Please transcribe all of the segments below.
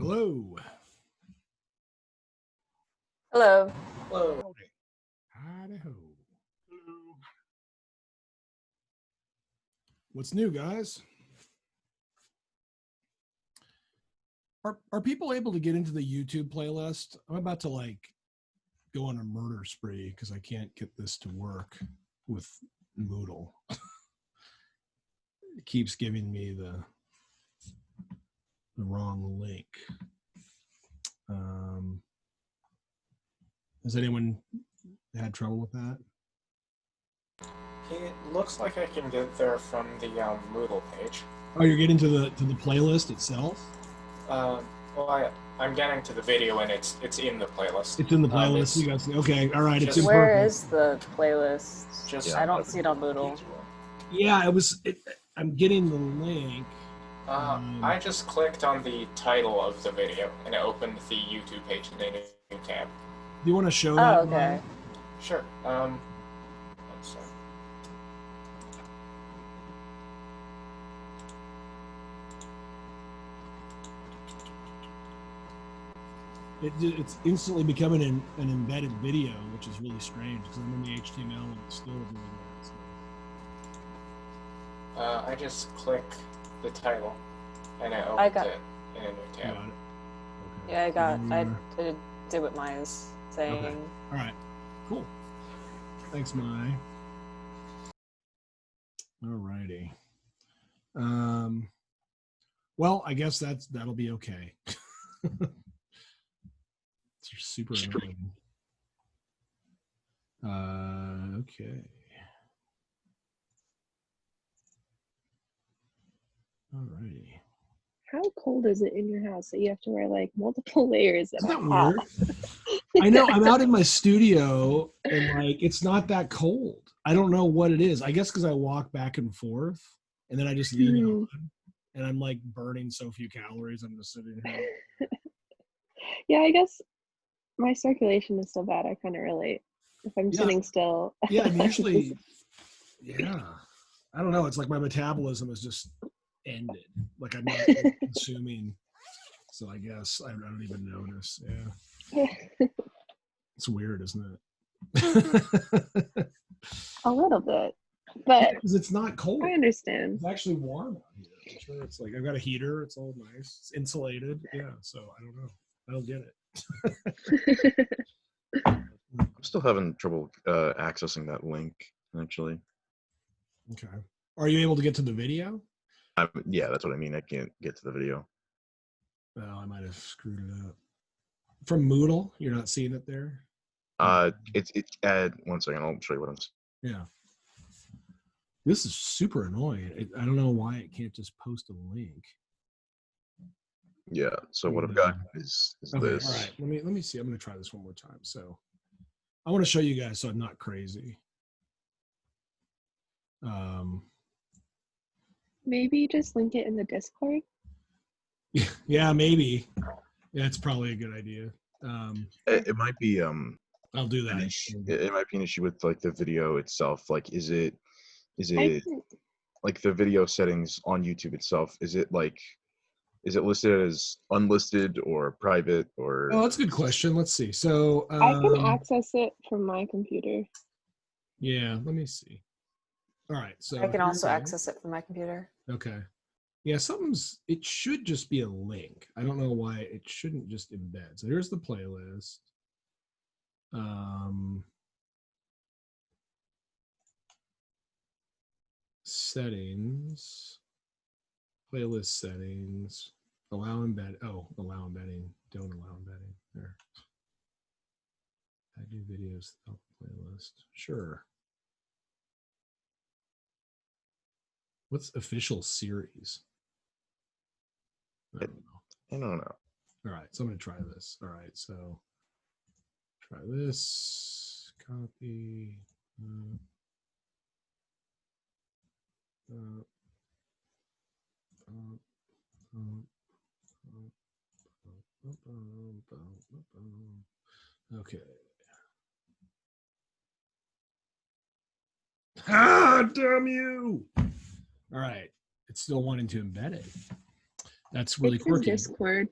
Hello. Hello. Hello. Howdy. Howdy-ho. Hello. What's new, guys? Are people able to get into the YouTube playlist? I'm about to go on a murder spree because I can't get this to work with Moodle. It keeps giving me the wrong link. Has anyone had trouble with that? It looks like I can get there from the Moodle page. Oh, you're getting to the playlist itself? Well, I'm getting to the video and it's in the playlist. It's in the playlist. You guys, okay, all right. It's Just- Where imperfect. is the playlist? Just I don't see it on Moodle. Yeah, I'm getting the link. I just clicked on the title of the video and it opened the YouTube page in a new tab. Do you want to show that? Oh, okay. Sure. One sec. It's instantly becoming an embedded video, which is really strange because I'm in the HTML and it's still doing that. So. I just click the title and it I opened got- it in a new tab. Got it. Okay. Yeah, I There. did what mine is saying. Okay. All right. Cool. Thanks, Mai. All righty. Well, I guess that'll be okay. It's super annoying. Okay. All righty. How cold is it in your house that you have to wear like multiple layers? Isn't that weird? I know. I'm out in my studio and it's not that cold. I don't know what it is. I guess because I walk back and forth and then I just leave it on and I'm burning so few calories. I'm just sitting here. Yeah, I guess my circulation is so bad. I kind of relate. If I'm sitting still. Yeah, usually, yeah. I don't know. It's like my metabolism is just ended. Like I'm not consuming. So I guess I don't even notice. Yeah. It's weird, isn't it? A little bit, but Because it's not cold. I understand. It's actually warm out here. I'm sure it's I've got a heater. It's all nice. It's insulated. Yeah. So I don't know. I don't get it. I'm still having trouble accessing that link, actually. Okay. Are you able to get to the video? Yeah, that's what I mean. I can't get to the video. Oh, I might have screwed it up. From Moodle, you're not seeing it there? It's one second. I'll show you what I'm saying. Yeah. This is super annoying. I don't know why it can't just post a link. Yeah. So what I've got is Okay, this. all right. Let me see. I'm going to try this one more time. So I want to show you guys so I'm not crazy. Maybe just link it in the Discord. Yeah, maybe. Yeah, it's probably a good idea. It might be I'll do that. it might be an issue with the video itself. Is it I think, the video settings on YouTube itself? Is it listed as unlisted or private or? Oh, that's a good question. Let's see. So I can access it from my computer. yeah, let me see. All right. So I can also here it is. access it from my computer. Okay. Yeah, it should just be a link. I don't know why it shouldn't just embed. So here's the playlist. Settings, playlist settings, allow embed. Oh, allow embedding. Don't allow embedding. There. I do videos without the playlist. Sure. What's official series? I don't know. I don't know. All right, so I'm going to try this. All right, so try this. Copy. Okay. Ah, damn you! All right, it's still wanting to embed it. That's really It's in quirky. Discord.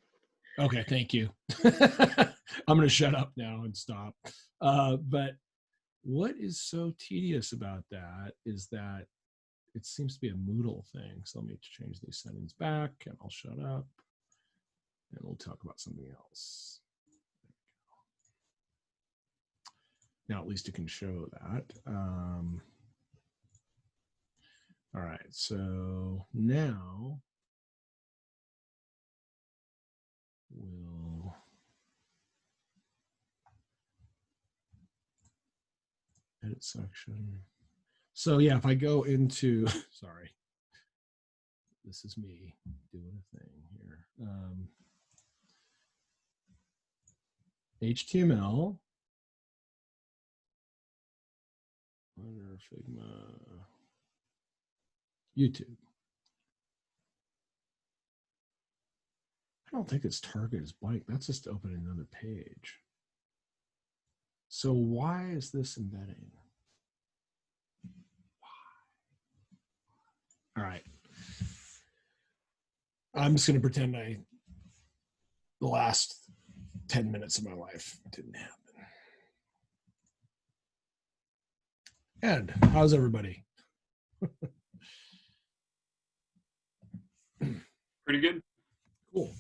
Okay, thank you. I'm going to shut up now and stop. But what is so tedious about that is that it seems to be a Moodle thing. So let me change these settings back and I'll shut up and we'll talk about something else. Now, at least it can show that. All right, so now we'll edit section. So yeah, if I go into, sorry, this is me doing a thing here. HTML, Blender, Figma, YouTube. I don't think its target is blank. That's just opening another page. So why is this embedding? All right. I'm just going to pretend the last 10 minutes of my life didn't happen. Ed, how's everybody? Pretty good. Cool.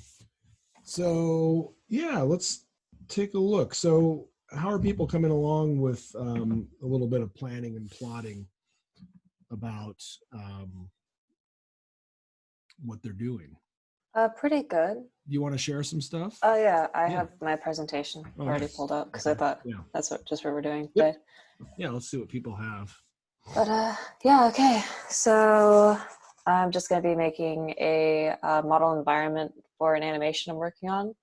So yeah, let's take a look. So how are people coming along with a little bit of planning and plotting about what they're doing? Pretty good. You want to share some stuff? Oh yeah, I Yeah. have my presentation Oh, already nice. pulled up because Okay. I thought Yeah. that's just what we're doing Yep. today. Yeah, let's see what people have. But yeah, okay. So I'm just going to be making a model environment for an animation I'm working on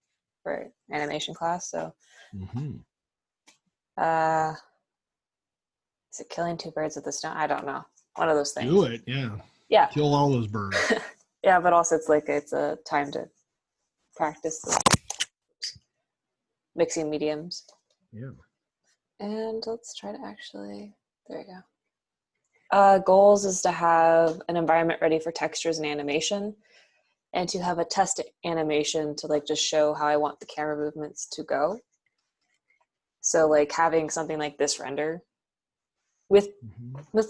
for animation class. So Mm-hmm. is it killing two birds with the stone? I don't know. One of those things. Do it, yeah. Yeah. Kill all those birds. Yeah, but also it's a time to practice the mixing mediums. Yeah. And let's try to actually, there we go. Goals is to have an environment ready for textures and animation, and to have a test animation to like just show how I want the camera movements to go. So like having something like this render with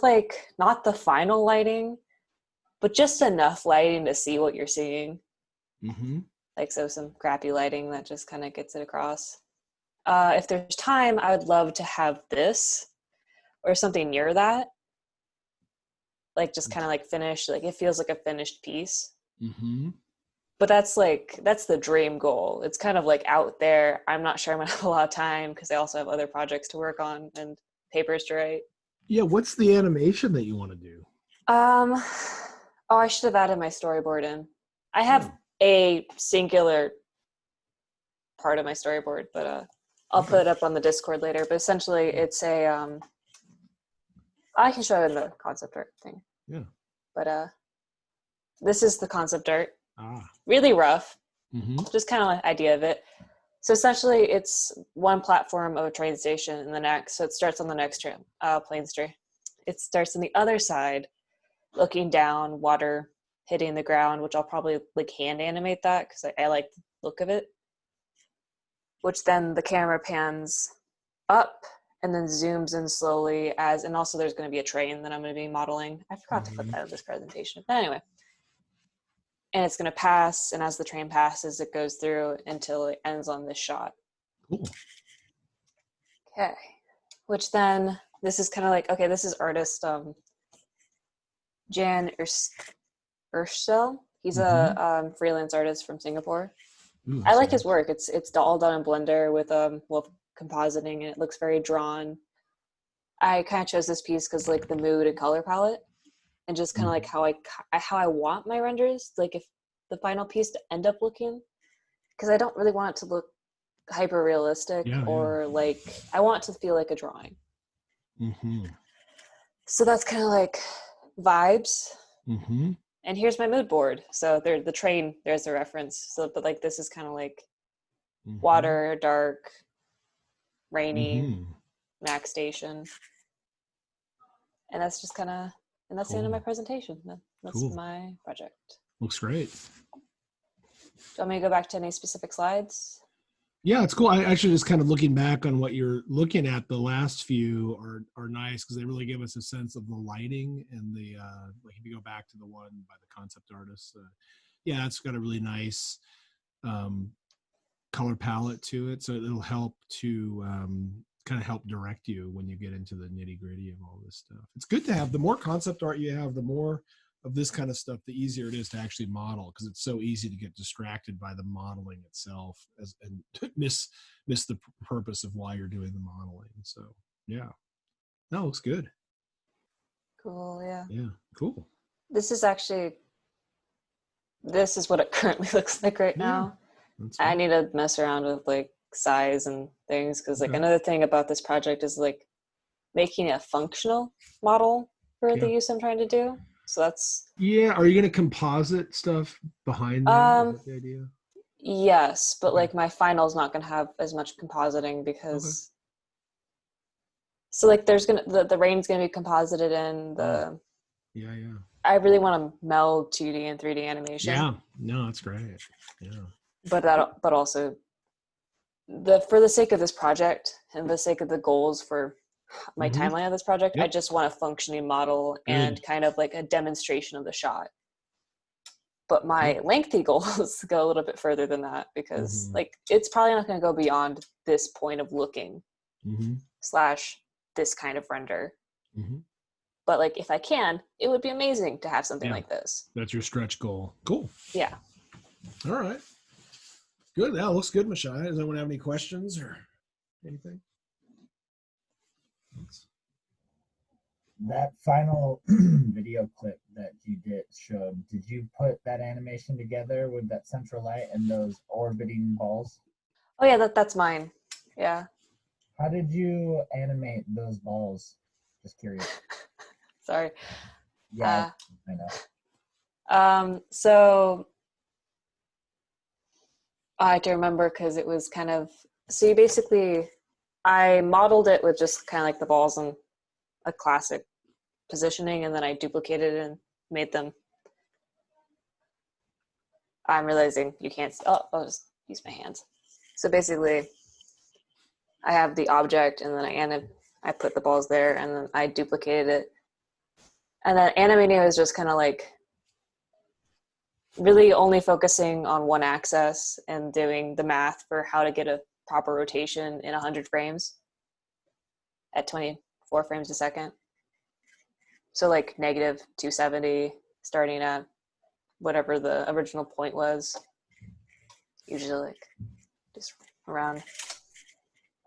like not the final lighting, but just enough lighting to see what you're seeing. Mm-hmm. Like so some crappy lighting that just kind of gets it across. If there's time, I would love to have this or something near that. Like just kind of like finished, like it feels like a finished piece. Mm-hmm. But that's the dream goal. It's kind of like out there. I'm not sure I'm gonna have a lot of time because I also have other projects to work on and papers to write. Yeah, what's the animation that you want to do? Oh, I should have added my storyboard in. I have a singular part of my storyboard, but I'll put it up on the Discord later. But essentially, it's a I can show you the concept art thing. Yeah. But this is the concept art. Ah. Really rough. Mm-hmm. Just kind of an idea of it. So essentially, it's one platform of a train station and the next. So it starts on the next planes tree. It starts on the other side, looking down, water hitting the ground, which I'll probably like hand animate that because I like the look of it. Which then the camera pans up and then zooms in slowly and also there's going to be a train that I'm going to be modeling. I forgot to put that in this presentation. But anyway. And it's going to pass, and as the train passes, it goes through until it ends on this shot. Cool. Okay. Which then, this is kind of like, okay, this is artist Jan Ursel. He's a freelance artist from Singapore. Ooh, I like nice. his work. It's all done in Blender with compositing, and it looks very drawn. I kind of chose this piece because like the mood and color palette, and just kind of like how I want my renders, like if the final piece to end up looking, because I don't really want it to look hyper realistic or like I want it to feel like a drawing. Mm-hmm. So that's kind of like vibes. Mm-hmm. And here's my mood board. So the train, there's the reference. So, but like this is kind of like water, dark, rainy, Mac station. And that's just kind of, and that's the end of my presentation. That's my project. Looks great. you want me to go back to any specific slides? Yeah, it's cool. I actually just kind of looking back on what you're looking at. The last few are nice because they really give us a sense of the lighting and the like. If you go back to the one by the concept artist, yeah, it's got a really nice color palette to it, so it'll help to kind of help direct you when you get into the nitty gritty of all this stuff. It's good to have. The more concept art you have, the more of this kind of stuff, the easier it is to actually model, because it's so easy to get distracted by the modeling itself and miss the purpose of why you're doing the modeling. So yeah, that looks good. Cool, yeah. Yeah, cool. This is what it currently looks like right now. I need to mess around with like size and things, because like another thing about this project is like making a functional model for the use I'm trying to do. So that's are you going to composite stuff behind that? Is that the idea? Yes, but like my final is not going to have as much compositing because so like there's gonna the rain's going to be composited in the I really want to meld 2D and 3D animation. Yeah, no, that's great. Yeah, but also for the sake of this project and the sake of the goals for my timeline of this project, I just want a functioning model and kind of like a demonstration of the shot. But my lengthy goals go a little bit further than that, because like it's probably not going to go beyond this point of looking / this kind of render. But like if I can, it would be amazing to have something like this. That's your stretch goal. Cool. Yeah. All right. Good. That looks good, Mashai. Does anyone have any questions or anything? That final video clip that you showed, did you put that animation together with that central light and those orbiting balls? Oh yeah, that's mine. Yeah. How did you animate those balls? Just curious. Sorry. Yeah, I know. So I have to remember, because it was kind of, so you basically, I modeled it with just kind of like the balls in a classic positioning, and then I duplicated it and made them. I'm realizing you can't, I'll just use my hands. So basically I have the object, and then I put the balls there, and then I duplicated it. And then animating was just kind of like really only focusing on one axis and doing the math for how to get a proper rotation in 100 frames at 24 frames a second. So like negative 270, starting at whatever the original point was, usually like just around.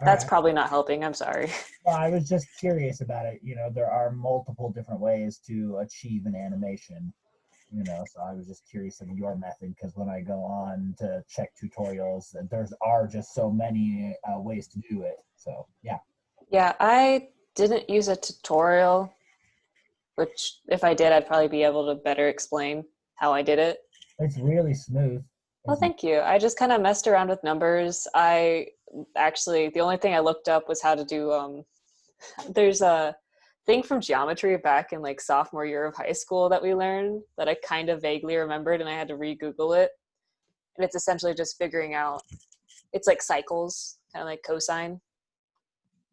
That's probably not helping. I'm sorry. Well, I was just curious about it. You know, there are multiple different ways to achieve an animation. You know, so I was just curious of your method, because when I go on to check tutorials, there are just so many ways to do it. So yeah. Yeah, I didn't use a tutorial, which if I did, I'd probably be able to better explain how I did it. It's really smooth. Well, thank you. I just kind of messed around with numbers. The only thing I looked up was how to do, there's a thing from geometry back in like sophomore year of high school that we learned that I kind of vaguely remembered, and I had to re-Google it. And it's essentially just figuring out, it's like cycles, kind of like cosine,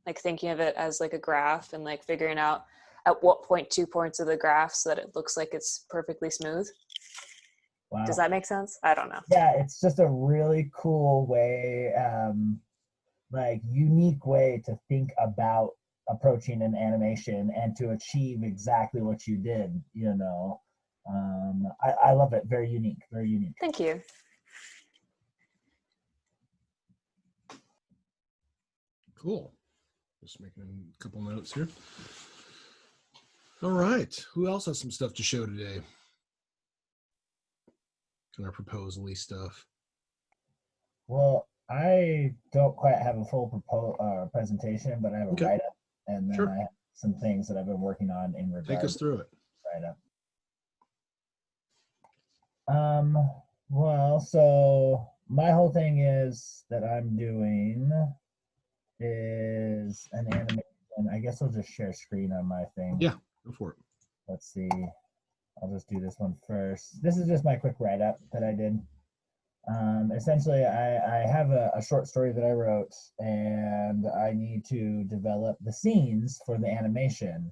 like thinking of it as like a graph and like figuring out at what point 2 points of the graph so that it looks like it's perfectly smooth. Wow. Does that make sense? I don't know. Yeah, it's just a really cool way, like unique way to think about approaching an animation and to achieve exactly what you did, you know. I love it. Very unique, very unique. Thank you. Cool. Just making a couple notes here. All right. Who else has some stuff to show today? Kind of proposal-y stuff. Well, I don't quite have a full presentation, but I have a write-up, and then I have some things that I've been working on in regards. Take us through it. Write-up. Well, so my whole thing is that I'm doing is an animation. I guess I'll just share screen on my thing. Yeah, go for it. Let's see. I'll just do this one first. This is just my quick write-up that I did. Essentially, I have a short story that I wrote, and I need to develop the scenes for the animation.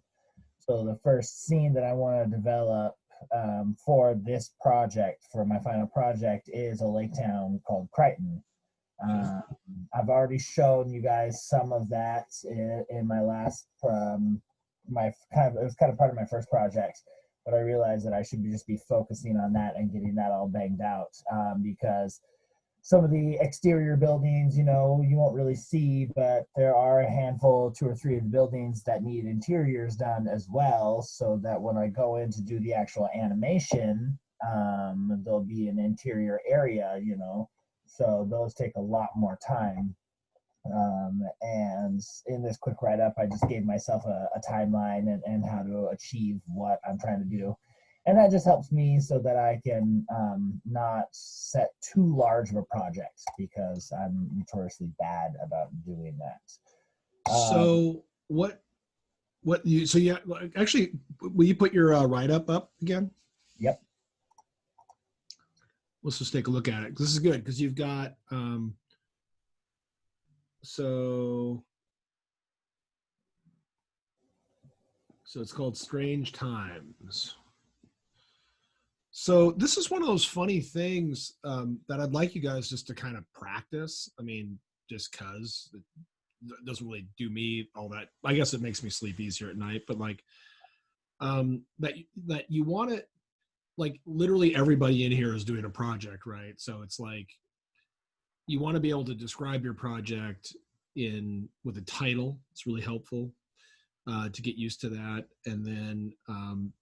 So the first scene that I want to develop for this project, for my final project, is a lake town called Crichton. Um, I've already shown you guys some of that in my last my kind of it was kind of part of my first project, but I realized that I should just be focusing on that and getting that all banged out because some of the exterior buildings, you know, you won't really see, but there are a handful, 2 or 3 of the buildings that need interiors done as well, so that when I go in to do the actual animation, there'll be an interior area, you know, so those take a lot more time. And in this quick write-up, I just gave myself a timeline and how to achieve what I'm trying to do. And that just helps me so that I can not set too large of a project because I'm notoriously bad about doing that. So what you so yeah actually will you put your write up again? Yep. Let's just take a look at it. This is good because you've got so it's called Strange Times. So this is one of those funny things that I'd like you guys just to kind of practice. I mean, just because it doesn't really do me all that. I guess it makes me sleep easier at night, but like that you want to, like, literally everybody in here is doing a project, right? So it's like you want to be able to describe your project with a title. It's really helpful. To get used to that, and then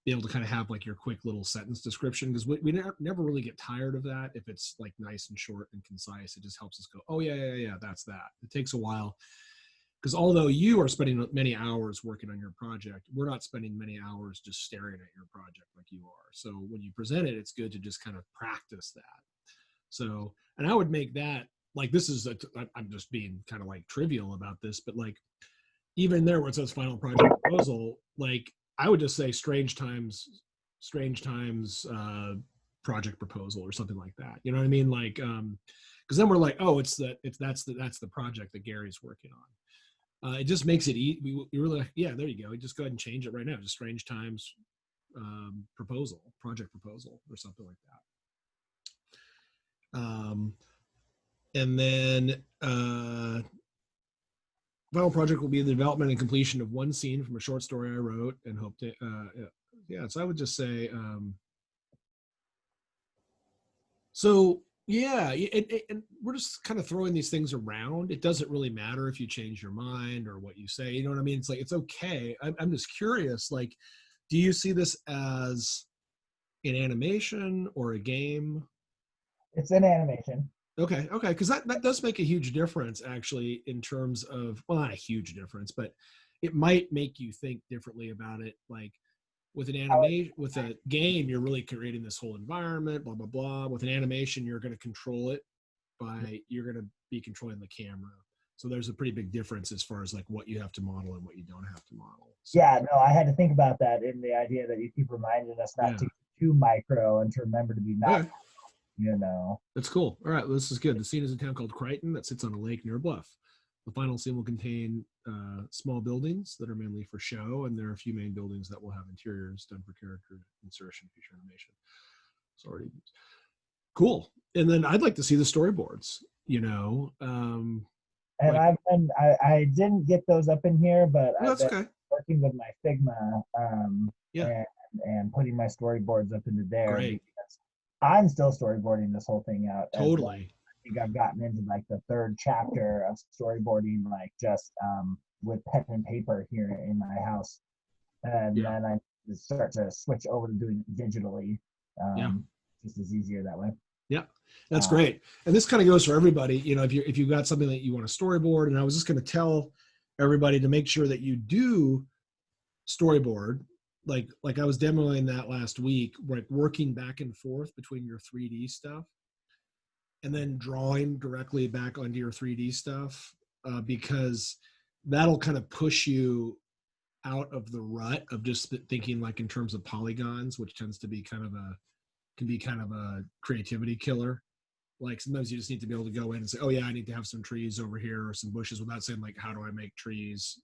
be able to kind of have like your quick little sentence description, because we never really get tired of that if it's like nice and short and concise. It just helps us go, oh yeah, that's that. It takes a while because although you are spending many hours working on your project, we're not spending many hours just staring at your project like you are. So when you present it, it's good to just kind of practice that. So, and I would make that like, this is I'm just being kind of like trivial about this, but like even there where it says final project proposal, like I would just say strange times project proposal or something like that. You know what I mean? Like, because then we're like, oh, that's the project that Gary's working on. It just makes it easy. We really like, yeah, there you go. Just go ahead and change it right now. Just strange times project proposal or something like that. And then final project will be the development and completion of one scene from a short story I wrote and hope to, yeah. So I would just say, so yeah, and we're just kind of throwing these things around. It doesn't really matter if you change your mind or what you say. You know what I mean? It's like, it's okay. I'm just curious, like, do you see this as an animation or a game? It's an animation. Okay, because that does make a huge difference, actually, in terms of, well, not a huge difference, but it might make you think differently about it. Like with an animation, with a game, you're really creating this whole environment, blah blah blah. With an animation, you're going to control it you're going to be controlling the camera. So there's a pretty big difference as far as like what you have to model and what you don't have to model. So, yeah, no, I had to think about that in the idea that you keep reminding us not to get too micro and to remember to be macro. Okay. You know, that's cool. All right, well, this is good. The scene is a town called Crichton that sits on a lake near a bluff. The final scene will contain small buildings that are mainly for show, and there are a few main buildings that will have interiors done for character insertion, future animation. It's already cool. And then I'd like to see the storyboards. You know, and like, I didn't get those up in here, but I've been working with my Figma and putting my storyboards up into there. Great. I'm still storyboarding this whole thing out. Totally. Well. I think I've gotten into like the 3rd chapter of storyboarding, like just with pen and paper here in my house. And then I start to switch over to doing it digitally. Just as easier that way. Yeah, that's great. And this kind of goes for everybody. You know, if you've got something that you want to storyboard, and I was just going to tell everybody to make sure that you do storyboard. Like I was demoing that last week, like working back and forth between your 3D stuff and then drawing directly back onto your 3D stuff, because that'll kind of push you out of the rut of just thinking like in terms of polygons, which tends to be kind of a creativity killer. Like sometimes you just need to be able to go in and say, oh yeah, I need to have some trees over here or some bushes without saying like, how do I make trees?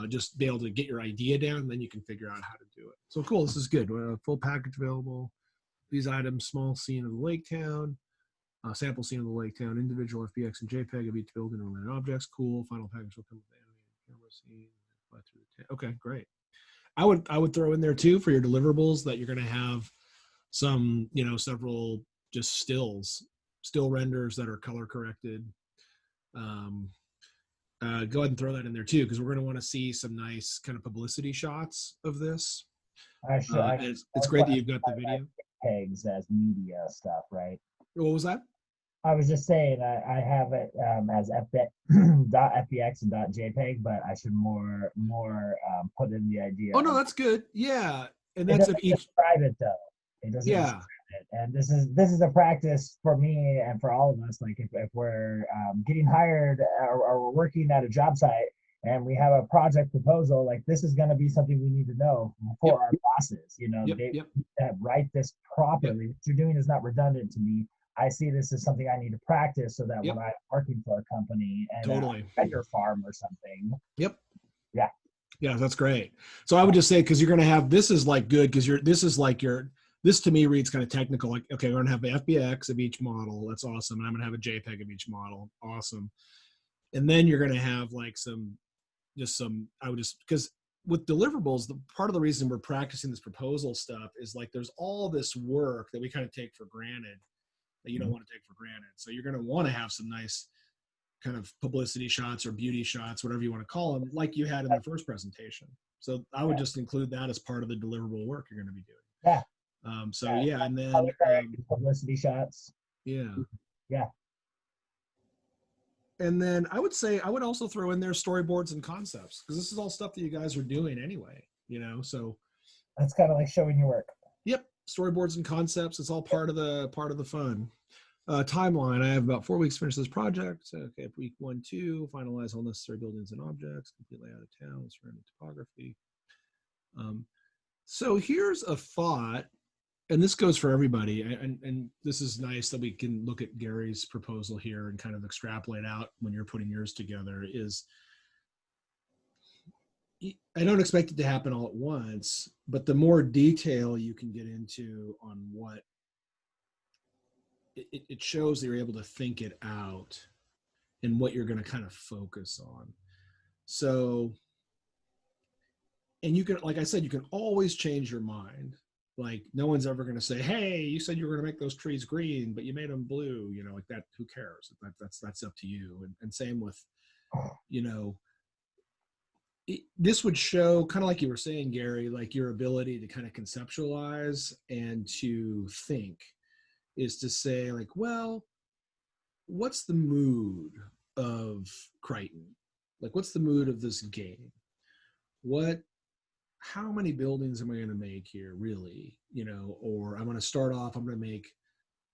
Just be able to get your idea down, and then you can figure out how to do it. So cool, this is good. Full package available. These items, small scene of the lake town, sample scene of the lake town, individual FBX and JPEG of each building and related objects. Cool. Final package will come with the animated camera scene. Fly through the okay, great. I would throw in there too for your deliverables that you're going to have some, several just still renders that are color corrected. Go ahead and throw that in there too, because we're going to want to see some nice kind of publicity shots of this. It's great that you've got the video. Pegs as media stuff, right? What was that? I was just saying I have it as .fbx and .jpeg, but I should more put in the idea. Oh no, that's good. Yeah, and that's if each private though. It doesn't. Yeah. And this is a practice for me and for all of us. Like if we're getting hired or we're working at a job site and we have a project proposal, like this is going to be something we need to know for our bosses. They write this properly. What you're doing is not redundant to me. I see this as something I need to practice so that when I'm working for a company and a vendor farm or something. Yep. Yeah. Yeah, that's great. So I would just say, because you're going to have, this is like good because this to me reads kind of technical. Like, okay, we're going to have the FBX of each model. That's awesome. And I'm going to have a JPEG of each model. Awesome. And then you're going to have like because with deliverables, the part of the reason we're practicing this proposal stuff is like, there's all this work that we kind of take for granted that you don't want to take for granted. So you're going to want to have some nice kind of publicity shots or beauty shots, whatever you want to call them, like you had in the first presentation. So I would just include that as part of the deliverable work you're going to be doing. Yeah. And then publicity shots. Yeah. Yeah. And then I would also throw in there storyboards and concepts, because this is all stuff that you guys are doing anyway, so that's kind of like showing your work. Yep. Storyboards and concepts. It's all part of the fun. Timeline. I have about 4 weeks to finish this project. Okay. Week 1, 2, finalize all necessary buildings and objects, complete layout of town, surrounding topography. So here's a thought, and this goes for everybody. And this is nice that we can look at Gary's proposal here and kind of extrapolate out when you're putting yours together. Is I don't expect it to happen all at once, but the more detail you can get into on what it shows that you're able to think it out and what you're going to kind of focus on. So, and you can, like I said, you can always change your mind. Like no one's ever going to say, hey, you said you were going to make those trees green, but you made them blue, like that, who cares? That's up to you. And same with, this would show, kind of like you were saying, Gary, like your ability to kind of conceptualize and to think is to say like, well, what's the mood of Crichton? Like, what's the mood of this game? How many buildings am I going to make here really? Or I'm going to start off, I'm going to make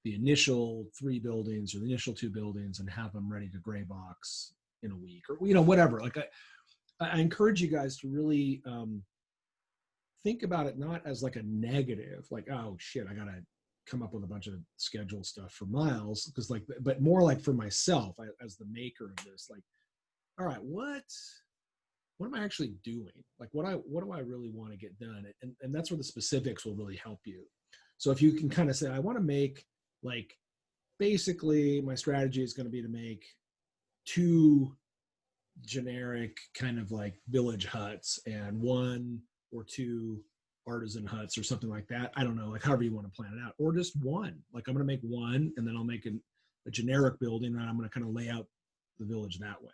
the initial 3 buildings or the initial 2 buildings and have them ready to gray box in a week or, whatever. Like I encourage you guys to really think about it not as like a negative, like, oh shit, I got to come up with a bunch of schedule stuff for Miles, but more like for myself as the maker of this, like, all right, what am I actually doing? Like what do I really want to get done? And that's where the specifics will really help you. So if you can kind of say, I want to make, like, basically my strategy is going to be to make 2 generic kind of like village huts and 1 or 2 artisan huts or something like that. I don't know, like however you want to plan it out, or just 1. Like I'm going to make 1 and then I'll make a generic building and I'm going to kind of lay out the village that way.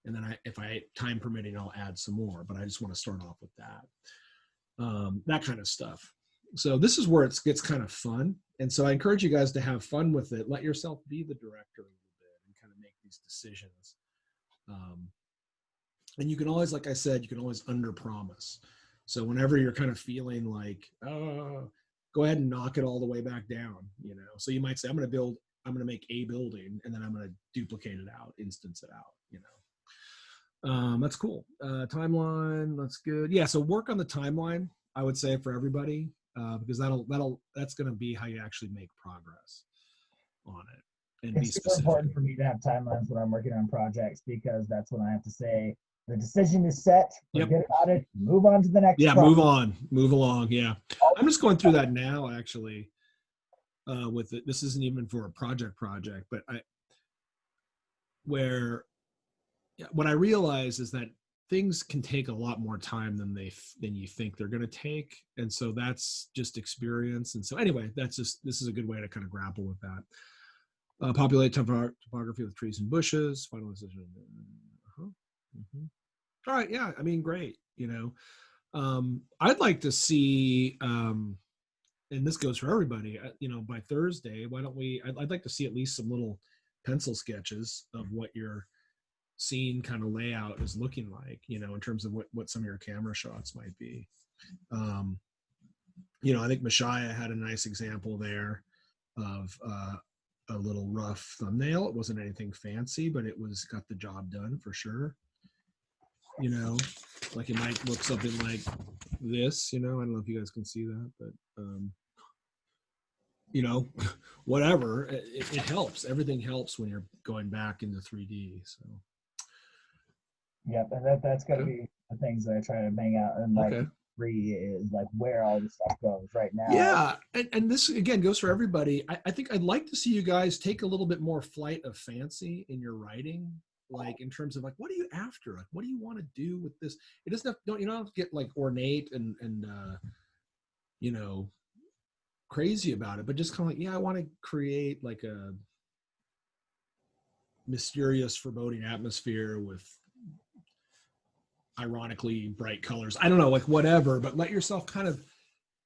And then if I time permitting, I'll add some more, but I just want to start off with that kind of stuff. So this is where it gets kind of fun. And so I encourage you guys to have fun with it. Let yourself be the director a little bit and kind of make these decisions. And you can always, like I said, you can always under promise. So whenever you're kind of feeling like, go ahead and knock it all the way back down, So you might say, I'm going to make a building and then I'm going to duplicate it out, instance it out, That's cool. Timeline, that's good. Yeah. So work on the timeline, I would say, for everybody, because that's going to be how you actually make progress. on it and be It's super specific. important for me to have timelines when I'm working on projects, because that's when I have to say the decision is set, Yep. forget about it, move on to the next Yeah, project. move along. Yeah, I'm just going through that now actually. With it, this isn't even for a project, but what I realize is that things can take a lot more time than you think they're going to take, and so that's just experience. And so anyway, this is a good way to kind of grapple with that. Populate topography with trees and bushes. Final decision. Mm-hmm. All right, yeah, I mean, great. I'd like to see. And this goes for everybody, by Thursday, why don't I'd like to see at least some little pencil sketches of what your scene kind of layout is looking like, in terms of what some of your camera shots might be. I think Mashaya had a nice example there of a little rough thumbnail. It wasn't anything fancy, but it got the job done for sure. Like it might look something like this, I don't know if you guys can see that, but whatever, it helps. Everything helps when you're going back into 3D. So Yep, and that's got to be the things that I try to bang out, and like okay. 3 is like where all this stuff goes right now. Yeah, and this again goes for everybody. I think I'd like to see you guys take a little bit more flight of fancy in your writing, like in terms of like, what are you after? Like, what do you want to do with this? It doesn't you don't have to get like ornate and crazy about it, but just kind of like, yeah, I want to create like a mysterious, foreboding atmosphere with ironically bright colors. I don't know, like whatever, but let yourself kind of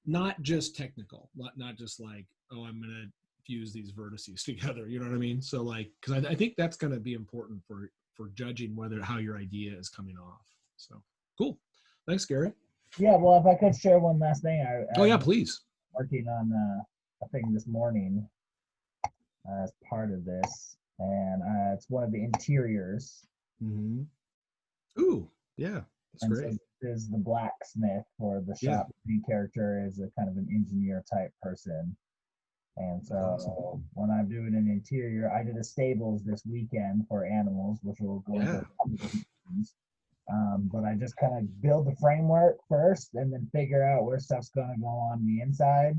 not just technical, not just like, oh, I'm going to fuse these vertices together. You know what I mean? So like, because I think that's going to be important for judging how your idea is coming off. So cool. Thanks, Gary. Yeah, well, if I could share one last thing. Oh yeah, please. Working on a thing this morning as part of this, and it's one of the interiors. Mm-hmm. Ooh, yeah, that's and great. So this is the blacksmith for the shop. The character is a kind of an engineer type person. And so awesome. When I'm doing an interior, I did a stables this weekend for animals, which will go into but I just kind of build the framework first and then figure out where stuff's going to go on the inside,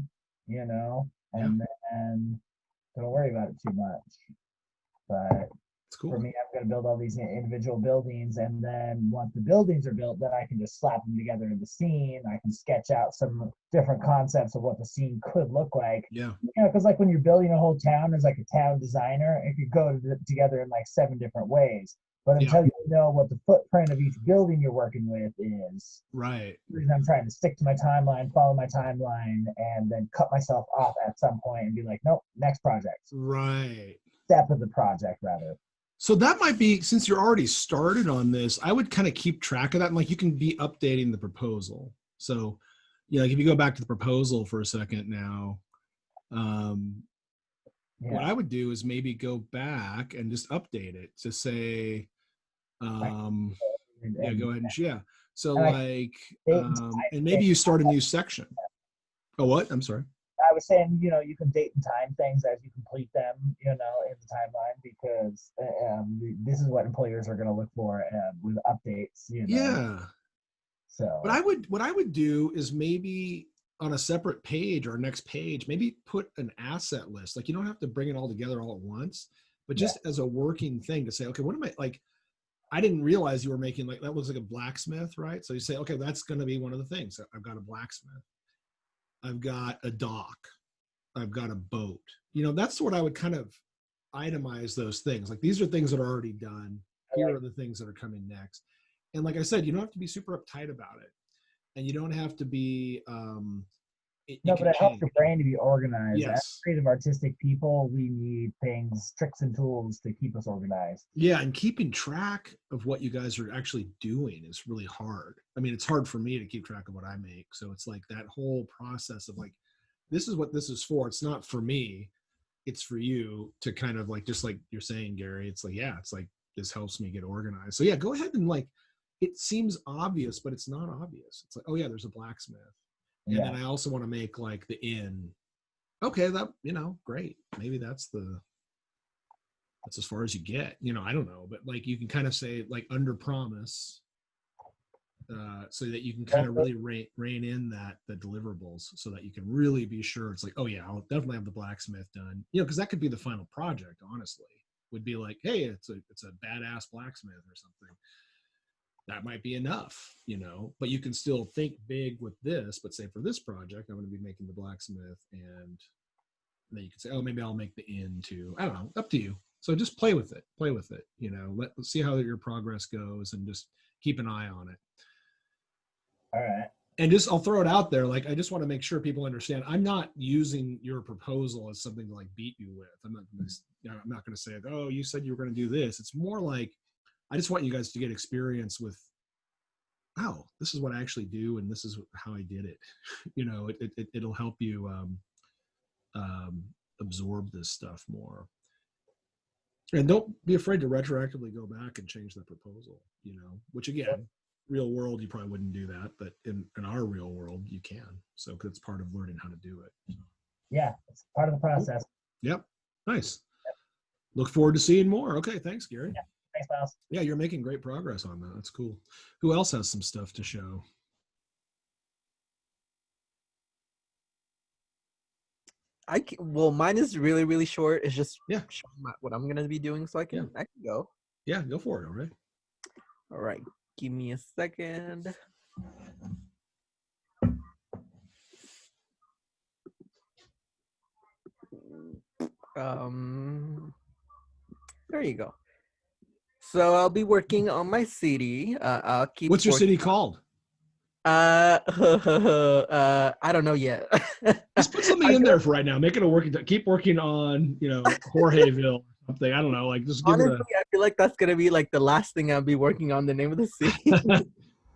and then don't worry about it too much. But cool. For me, I'm going to build all these individual buildings, and then once the buildings are built, then I can just slap them together in the scene. I can sketch out some different concepts of what the scene could look like. Yeah. Because like when you're building a whole town as like a town designer, it could go together in like 7 different ways. But until you know what the footprint of each building you're working with is, right. I'm trying to stick to my timeline, follow my timeline, and then cut myself off at some point and be like, nope, next project. Right. Step of the project, rather. So that might be, since you're already started on this, I would kind of keep track of that. And like you can be updating the proposal. So, like if you go back to the proposal for a second now, what I would do is maybe go back and just update it to say, yeah, go ahead and So like, and maybe you start a new section. Oh, what? I'm sorry. I was saying, you can date and time things as you complete them, in the timeline, because this is what employers are going to look for with updates, Yeah. So, what I would do is maybe on a separate page or next page, maybe put an asset list. Like you don't have to bring it all together all at once, but just as a working thing to say, okay, what am I like? I didn't realize you were making like, that looks like a blacksmith, right? So you say, okay, that's going to be one of the things. I've got a blacksmith. I've got a dock. I've got a boat. That's what I would kind of itemize those things. Like these are things that are already done. Here are the things that are coming next. And like I said, you don't have to be super uptight about it. And you don't have to be, but it helps your brain to be organized. Yes. As creative, artistic people, we need things, tricks and tools to keep us organized. Yeah, and keeping track of what you guys are actually doing is really hard. I mean, it's hard for me to keep track of what I make. So it's like that whole process of like, this is what this is for. It's not for me. It's for you to kind of like, just like you're saying, Gary, it's like, it's like, this helps me get organized. So yeah, go ahead and like, it seems obvious, but it's not obvious. It's like, oh yeah, there's a blacksmith. And then I also want to make like the inn. Okay, that, great. Maybe that's the that's as far as you get. I don't know, but like you can kind of say like under promise, so that you can kind of really rein in the deliverables, so that you can really be sure it's like, oh yeah, I'll definitely have the blacksmith done. Because that could be the final project. Honestly, would be like, hey, it's a badass blacksmith or something. That might be enough, but you can still think big with this. But say for this project, I'm going to be making the blacksmith, and then you can say, oh, maybe I'll make the inn too. I don't know, up to you. So just play with it. Let's see how your progress goes, and just keep an eye on it. All right. And I'll throw it out there. Like, I just want to make sure people understand, I'm not using your proposal as something to like beat you with. I'm not going to say, oh, you said you were going to do this. It's more like, I just want you guys to get experience with, oh, this is what I actually do, and this is how I did it. It'll help you absorb this stuff more. And don't be afraid to retroactively go back and change the proposal, which again, real world, you probably wouldn't do that, but in our real world, you can. So, because it's part of learning how to do it. Yeah, it's part of the process. Yep. Nice. Yep. Look forward to seeing more. Okay. Thanks, Gary. Yeah. Thanks, Miles. Yeah, you're making great progress on that. That's cool. Who else has some stuff to show? Well, mine is really, really short. It's just showing what I'm gonna be doing, so I can go. Yeah, go for it. All right. All right. Give me a second. There you go. So I'll be working on my CD. I'll keep. What's your city called? I don't know yet. Just put something in there for right now. Make it a working. Keep working on, Jorgeville or something. I don't know. Like, just give honestly, it I feel like that's gonna be like the last thing I'll be working on. The name of the city.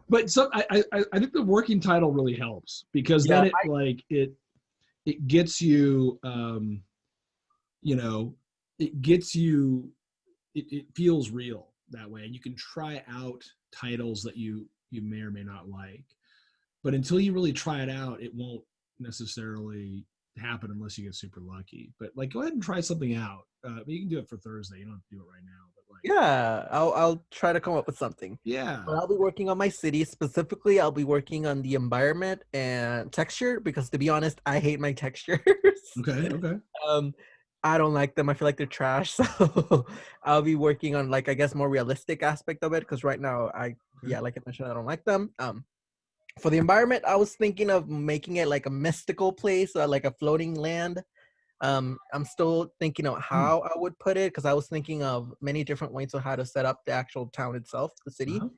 But so I think the working title really helps, because then it gets you, it gets you. It feels real that way, and you can try out titles that you may or may not like. But until you really try it out, it won't necessarily happen unless you get super lucky. But like, go ahead and try something out. But you can do it for Thursday. You don't have to do it right now. But like, yeah, I'll try to come up with something. Yeah. But I'll be working on my city. Specifically, I'll be working on the environment and texture, because to be honest, I hate my textures. Okay. I don't like them. I feel like they're trash. So I'll be working on, like, I guess, more realistic aspect of it, because right now like I mentioned, I don't like them. For the environment, I was thinking of making it like a mystical place, like a floating land. I'm still thinking of how I would put it, because I was thinking of many different ways of how to set up the actual town itself, the city. Uh-huh.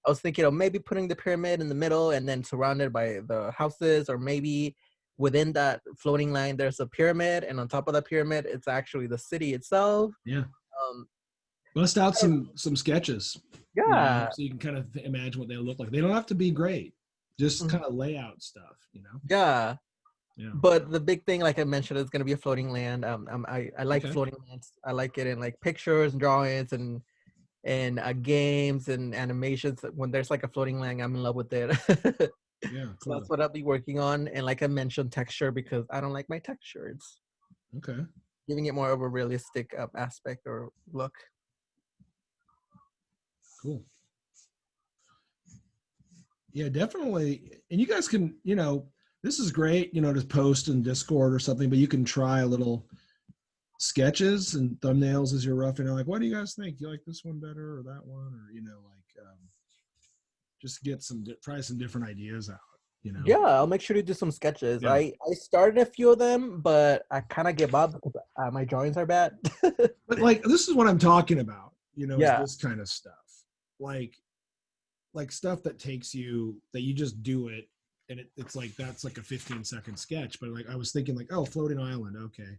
I was thinking of maybe putting the pyramid in the middle and then surrounded by the houses, or maybe within that floating line there's a pyramid, and on top of the pyramid it's actually the city itself. Yeah. Bust out some sketches. Yeah. So you can kind of imagine what they look like. They don't have to be great. Just kind of layout stuff, Yeah. Yeah. But the big thing, like I mentioned, is going to be a floating land. I like floating lands. I like it in like pictures and drawings and games and animations. When there's like a floating land, I'm in love with it. Yeah, cool. So that's what I'll be working on. And like I mentioned, texture, because I don't like my texture. It's giving it more of a realistic aspect or look. Cool. Yeah, definitely. And you guys can, this is great, to post in Discord or something, but you can try a little sketches and thumbnails as you're roughing it. Like, what do you guys think? You like this one better or that one? Or, just try some different ideas out, Yeah, I'll make sure to do some sketches. Yeah. I started a few of them, but I kind of gave up because my drawings are bad. But like, this is what I'm talking about, is this kind of stuff. Like stuff that takes you, that you just do it, and it's like, that's like a 15-second sketch. But like, I was thinking like, oh, floating island, okay.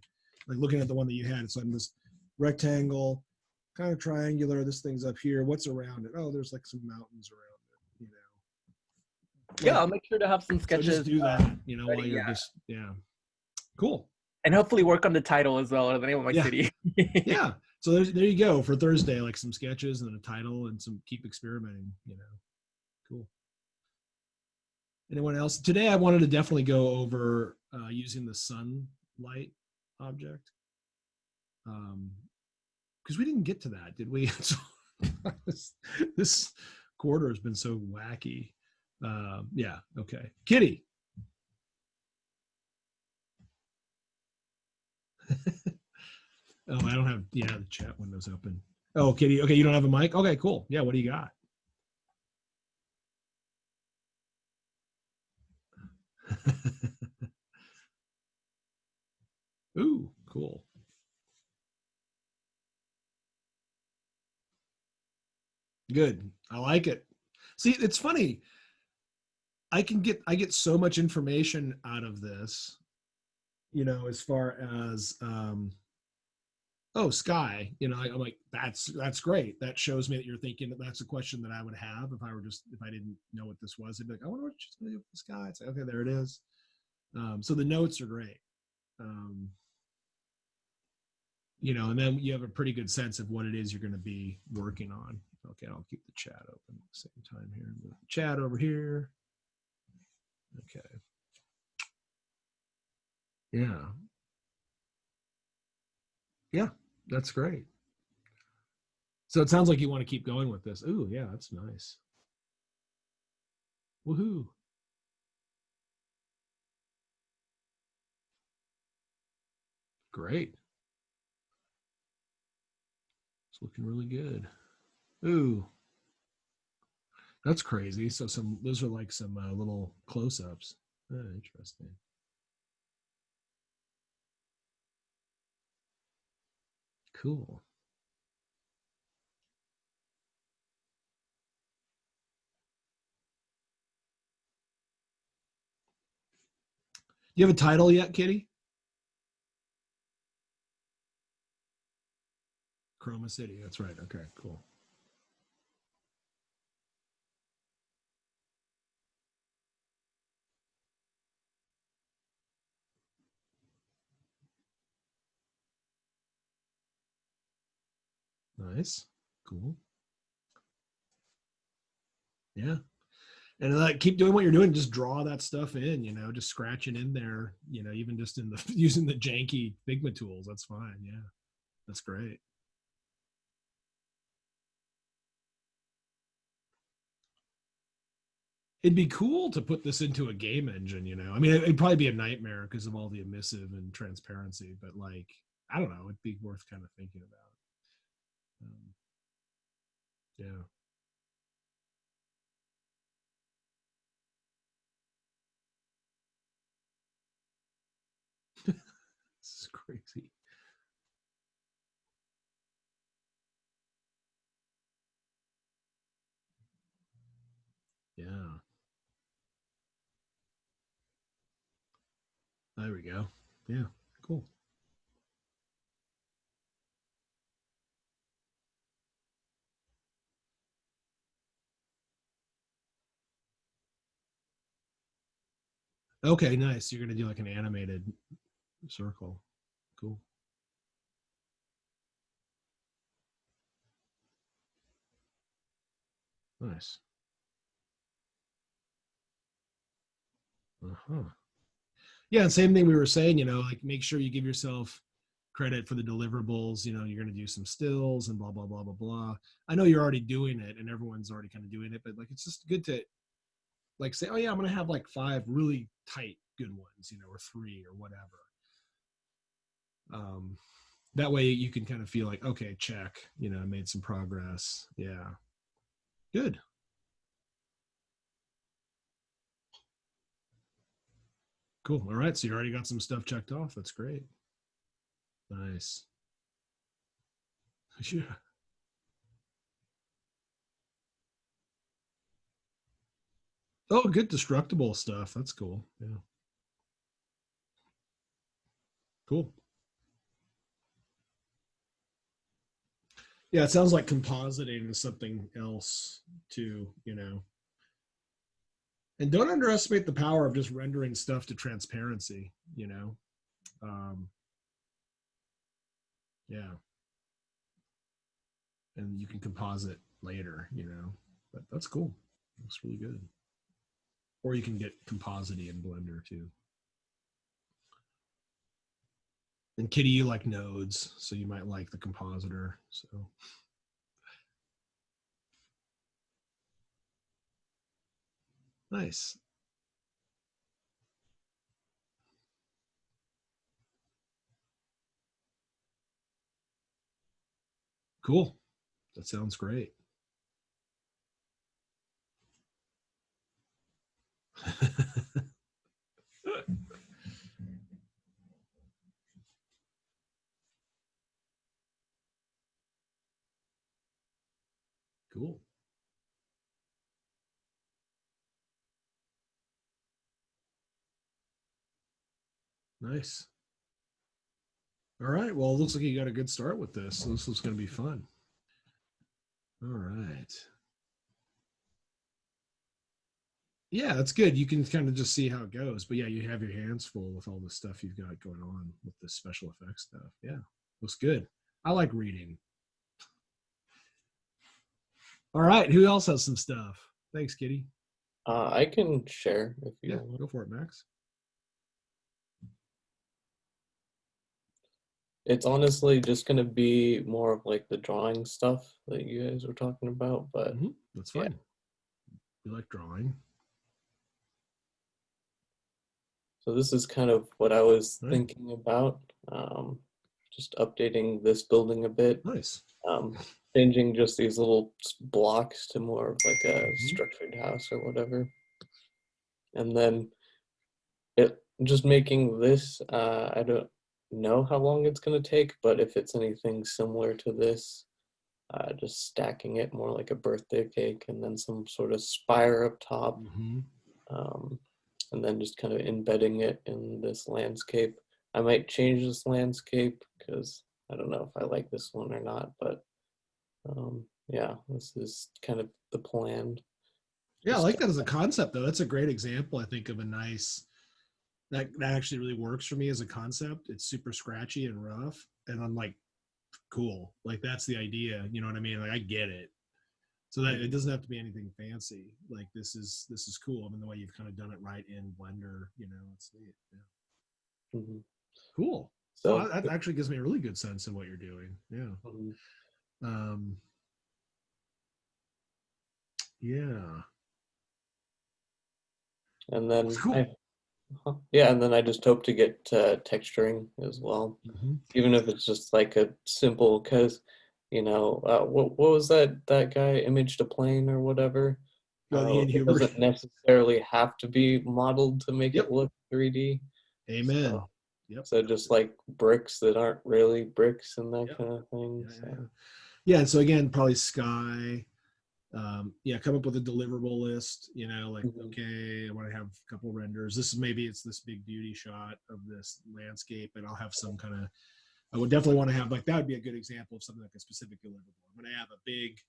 Like looking at the one that you had, it's like this rectangle, kind of triangular, this thing's up here, what's around it? Oh, there's like some mountains around it, Yeah, I'll make sure to have some sketches. So just do that, while you're cool. And hopefully work on the title as well, or the name of my city. Yeah. So there you go for Thursday, like some sketches and a title and keep experimenting, Cool. Anyone else? Today I wanted to definitely go over using the sunlight object. because we didn't get to that, did we? This quarter has been so wacky. Yeah, okay. Kitty. Oh, I don't have, the chat window's open. Oh, Kitty. Okay, you don't have a mic? Okay, cool. Yeah, what do you got? Ooh, cool. Good. I like it. See, it's funny. I get so much information out of this, as far as oh, Sky, I'm like, that's great. That shows me that you're thinking that that's a question that I would have if I didn't know what this was. I'd be like, I wonder what she's gonna do with the Sky. It's like, okay, there it is. So the notes are great. And then you have a pretty good sense of what it is you're going to be working on. Okay, I'll keep the chat open at the same time here. Move the chat over here. Okay. Yeah. Yeah, that's great. So it sounds like you want to keep going with this. Ooh, yeah, that's nice. Woohoo. Great. It's looking really good. Ooh, that's crazy. So those are like some little close-ups. Interesting. Cool. You have a title yet, Kitty? Chroma City. That's right. Okay, cool. Nice. Cool. Yeah. And keep doing what you're doing. Just draw that stuff in, just scratch it in there, even just in the using the janky Figma tools. That's fine. Yeah. That's great. It'd be cool to put this into a game engine, I mean, it'd probably be a nightmare because of all the emissive and transparency, but I don't know, it'd be worth kind of thinking about. Yeah. This is crazy. Yeah. There we go. Yeah. Cool. Okay, nice. You're going to do like an animated circle. Cool. Nice. Uh-huh. Yeah, and same thing we were saying, make sure you give yourself credit for the deliverables. You're going to do some stills and blah, blah, blah, blah, blah. I know you're already doing it and everyone's already kind of doing it, but it's just good to say, oh yeah, I'm going to have 5 really tight good ones, or 3 or whatever. That way you can kind of feel like, okay, check, I made some progress. Yeah. Good. Cool. All right. So you already got some stuff checked off. That's great. Nice. Yeah. Oh, good destructible stuff. That's cool. Yeah. Cool. Yeah, it sounds like compositing is something else too, And don't underestimate the power of just rendering stuff to transparency, Yeah. And you can composite later, But that's cool. That's really good. Or you can get composite in Blender too. And Kitty, you like nodes, so you might like the compositor. So nice. Cool. That sounds great. Cool. Nice. All right. Well, it looks like you got a good start with this. So this is going to be fun. All right. Yeah, that's good. You can kind of just see how it goes. But yeah, you have your hands full with all the stuff you've got going on with the special effects stuff. Yeah, looks good. I like reading. All right. Who else has some stuff? Thanks, Kitty. I can share if you Yeah, want. go for it, Max. It's honestly just gonna be more of like the drawing stuff that you guys were talking about, but That's fine. You like drawing. so this is kind of what I was Right. thinking about. Just updating this building a bit. Nice. Changing just these little blocks to more of like a Mhm. structured house or whatever. And then it just making this, I don't know how long it's gonna take, but if it's anything similar to this, just stacking it more like a birthday cake and then some sort of spire up top. And then just kind of embedding it in this landscape. I might change this landscape because I don't know if I like this one or not, but yeah, this is kind of the plan. Yeah, I Just like that as a concept, though. That's a great example, I think, of a nice that actually really works for me as a concept. It's super scratchy and rough, and I'm like, cool. Like that's the idea. You know what I mean? Like I get it. So that it doesn't have to be anything fancy. Like this is cool. I mean, the way you've kind of done it right in Blender, you know, it's neat. Yeah. Mhm. Cool. So Oh, that actually gives me a really good sense of what you're doing. Yeah. Yeah. and then It's cool. yeah, and then I just hope to get texturing as well, even if it's just like a simple, because what was that guy Image to Plane or whatever. Oh, the It Inhuber. doesn't necessarily have to be modeled to make Yep. it look 3D. Amen. So, Yep. so just like bricks that aren't really bricks and that Yep. kind of thing. Yeah. And so again, probably sky. Come up with a deliverable list, like, okay, I want to have a couple renders. It's this big beauty shot of this landscape, and I'll have some kind of, I would definitely want to have, like, that would be a good example of something like a specific deliverable. I'm going to have a big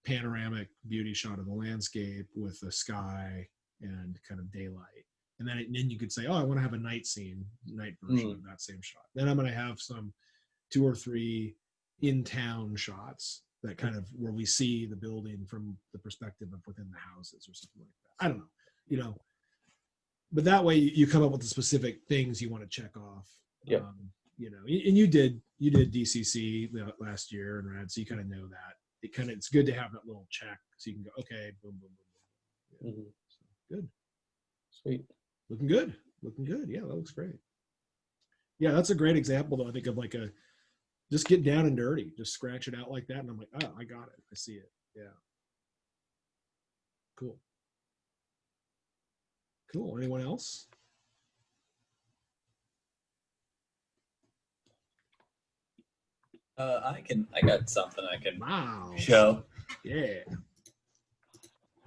panoramic beauty shot of the landscape with the sky and kind of daylight. And then you could say, oh, I want to have a night version of that same shot. Then I'm going to have some 2 or 3 in-town shots that kind of where we see the building from the perspective of within the houses or something like that. I don't know, but that way you come up with the specific things you want to check off. Yeah. And you did DCC last year and Rad, so you kind of know that. It's good to have that little check so you can go, okay, boom, boom, boom, boom. Yeah. So, good. Sweet. Looking good. Yeah, that looks great. Yeah, that's a great example though, I think, of like just get down and dirty, just scratch it out like that. And I'm like, oh, I got it. I see it. Yeah. Cool. Anyone else? I got something I can Wow. show. Yeah.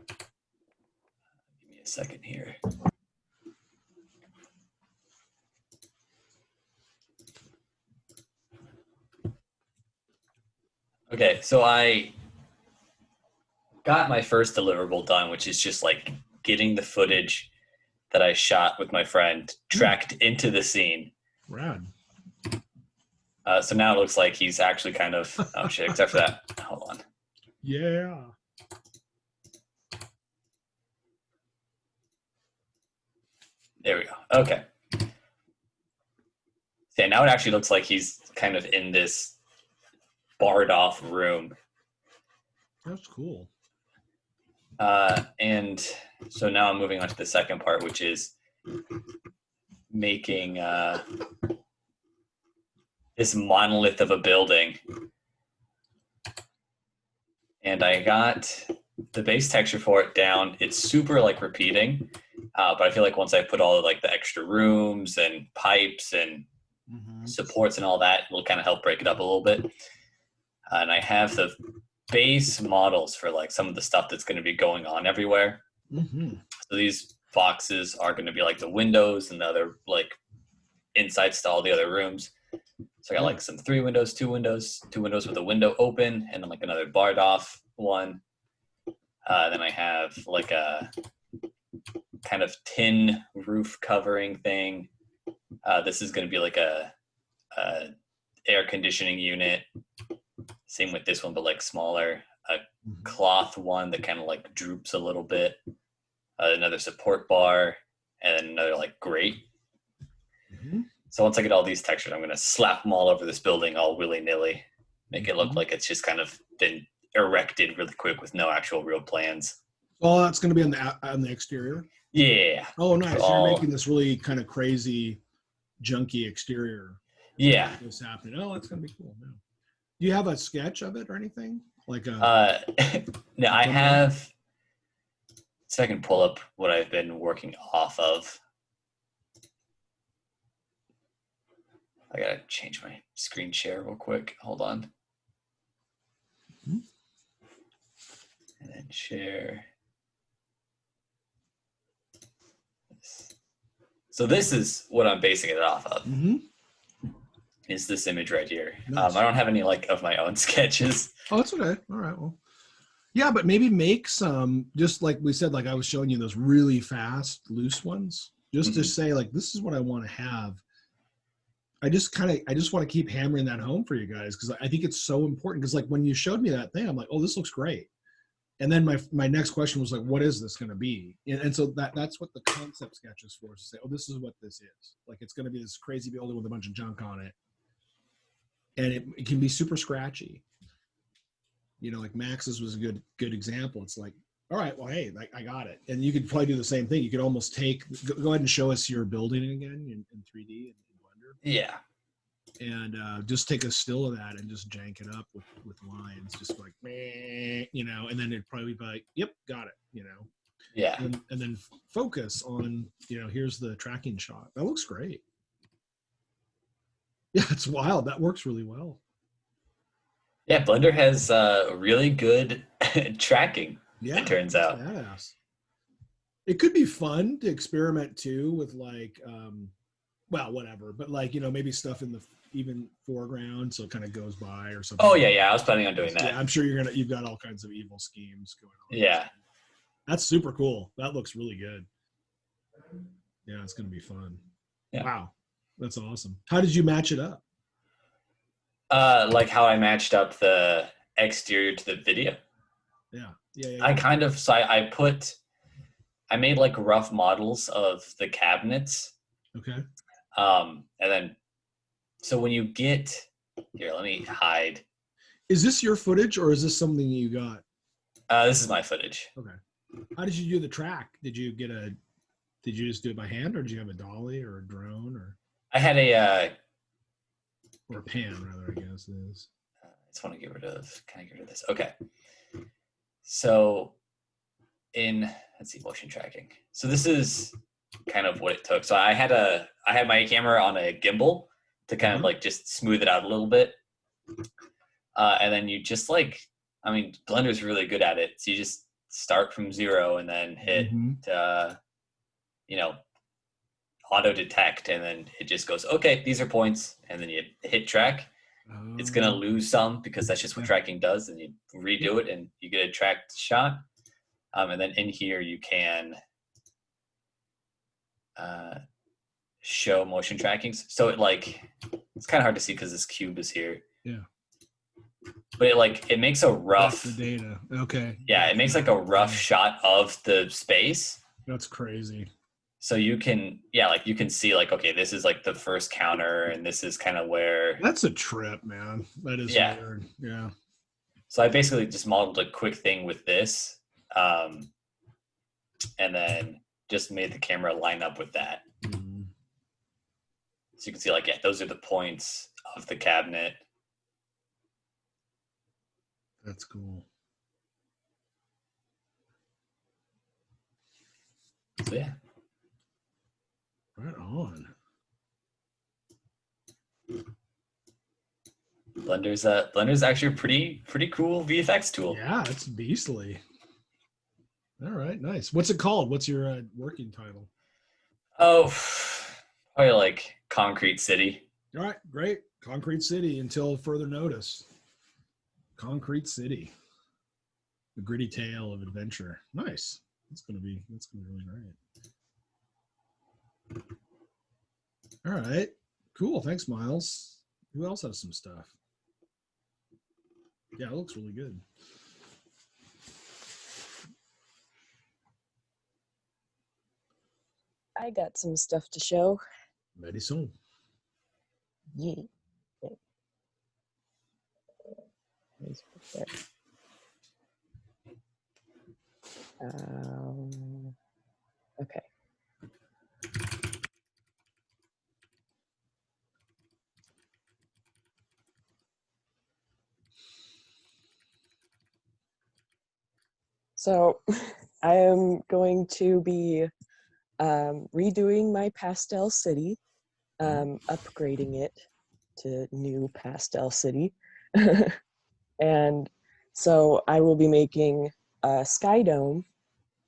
Give me a second here. Okay, so I got my first deliverable done, which is just like getting the footage that I shot with my friend tracked into the scene. Rad. So now it looks like he's actually kind of, oh shit, except for that. Hold on. Yeah. There we go. Okay. Yeah, now it actually looks like he's kind of in this barred off room. That's cool. And so now I'm moving on to the second part, which is making this monolith of a building. And I got the base texture for it down. It's super like repeating, but I feel like once I put all like the extra rooms and pipes and supports and all that, it'll kind of help break it up a little bit. And I have the base models for like some of the stuff that's going to be going on everywhere. So these boxes are going to be like the windows and the other like insides to all the other rooms. So I got like some 3 windows, 2 windows with a window open, and then like another barred off one. Then I have like a kind of tin roof covering thing. This is going to be like a air conditioning unit. Same with this one, but like smaller. A cloth one that kind of like droops a little bit. Another support bar, and then another like grate. So once I get all these textures, I'm going to slap them all over this building all willy-nilly. Make it look like it's just kind of been erected really quick with no actual real plans. Oh, that's going to be on the exterior? Yeah. Oh, nice. So you're making this really kind of crazy, junky exterior. Yeah. This happening. Oh, that's going to be cool. Yeah. Do you have a sketch of it or anything? Like a... no, I have... So I can pull up what I've been working off of. I gotta change my screen share real quick. Hold on. And then share. So this is what I'm basing it off of. Is this image right here. Nice. I don't have any like of my own sketches. Oh, that's okay. All right. Well, yeah, but maybe make some, just like we said, like I was showing you those really fast, loose ones, just to say like, this is what I want to have. I just want to keep hammering that home for you guys, because I think it's so important. Because like when you showed me that thing, I'm like, oh, this looks great. And then my next question was like, what is this going to be? And so that's what the concept sketch is for, to say, oh, this is what this is. Like it's going to be this crazy building with a bunch of junk on it. And it can be super scratchy. You know, like Max's was a good example. It's like, all right, well, hey, I got it. And you could probably do the same thing. You could almost go ahead and show us your building again in 3D and Blender. Yeah. And just take a still of that and just jank it up with lines, just like, you know, and then it'd probably be like, yep, got it, you know. Yeah. And then focus on, you know, here's the tracking shot. That looks great. Yeah, it's wild. That works really well. Yeah, Blender has really good tracking, it turns out. Yes. It could be fun to experiment too with like, well, whatever, but like, you know, maybe stuff in the even foreground, so it kind of goes by or something. Oh yeah, I was planning on doing that. Yeah, I'm sure you've got all kinds of evil schemes going on. Yeah. That's super cool. That looks really good. Yeah, it's gonna be fun. Yeah. Wow. That's awesome. How did you match it up? Like how I matched up the exterior to the video. Yeah. I made like rough models of the cabinets. Okay. And then, so when you get here, let me hide. Is this your footage or is this something you got? This is my footage. Okay. How did you do the track? Did you just do it by hand, or did you have a dolly or a drone, or? I had or a pan rather, I guess it is. I just want to get rid of this. Okay. So let's see, motion tracking. So this is kind of what it took. So I had my camera on a gimbal to kind of like just smooth it out a little bit. And then you just like, I mean, Blender's really good at it. So you just start from 0 and then hit, you know, auto detect, and then it just goes, okay, these are points. And then you hit track. It's going to lose some because that's just what tracking does. And you redo it and you get a tracked shot. And then in here you can show motion trackings. So it's kind of hard to see because this cube is here. Yeah. But it makes a rough. That's the data. Okay. Yeah, it makes like a rough shot of the space. That's crazy. So you can, yeah, like you can see like, okay, this is like the first counter and this is kind of where, That's a trip, man. That is yeah. weird. Yeah. So I basically just modeled a quick thing with this, and then just made the camera line up with that. Mhm. So you can see like, yeah, those are the points of the cabinet. That's cool. So yeah. Right on. Blender's actually a pretty cool VFX tool. Yeah, it's beastly. All right, nice. What's it called? What's your working title? Oh, probably like Concrete City. All right, great. Concrete City until further notice. Concrete City. The gritty tale of adventure. Nice. That's gonna be really great. All right. Cool. Thanks, Miles. Who else has some stuff? Yeah, it looks really good. I got some stuff to show. Very soon. Yeah. Okay. Let's put that. Okay. So I am going to be redoing my pastel city, upgrading it to new pastel city. And so I will be making a sky dome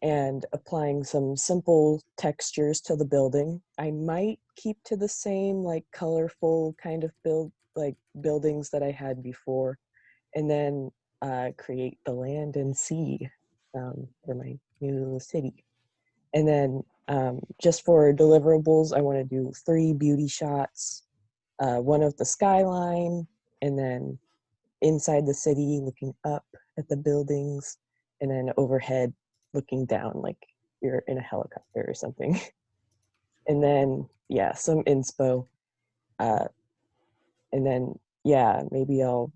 and applying some simple textures to the building. I might keep to the same like colorful kind of buildings that I had before, and then create the land and sea for my new little city. And then just for deliverables, I want to do 3 beauty shots, one of the skyline, and then inside the city looking up at the buildings, and then overhead looking down like you're in a helicopter or something. And then, yeah, some inspo. And then, yeah, maybe I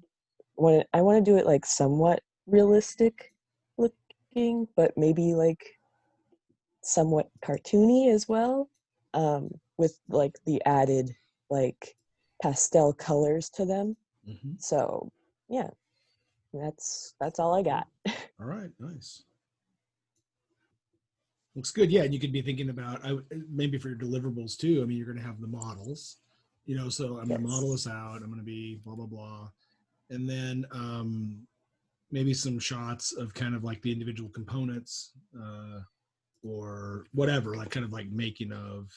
want to do it like somewhat realistic looking, but maybe like somewhat cartoony as well, with like the added like pastel colors to them. Mm-hmm. So yeah, that's all I got. All right, nice. Looks good. Yeah, and you could be thinking about maybe for your deliverables too. I mean, you're going to have the models, so I'm going to model this out. I'm going to be blah blah blah, and then maybe some shots of kind of like the individual components, or whatever, like kind of like making of,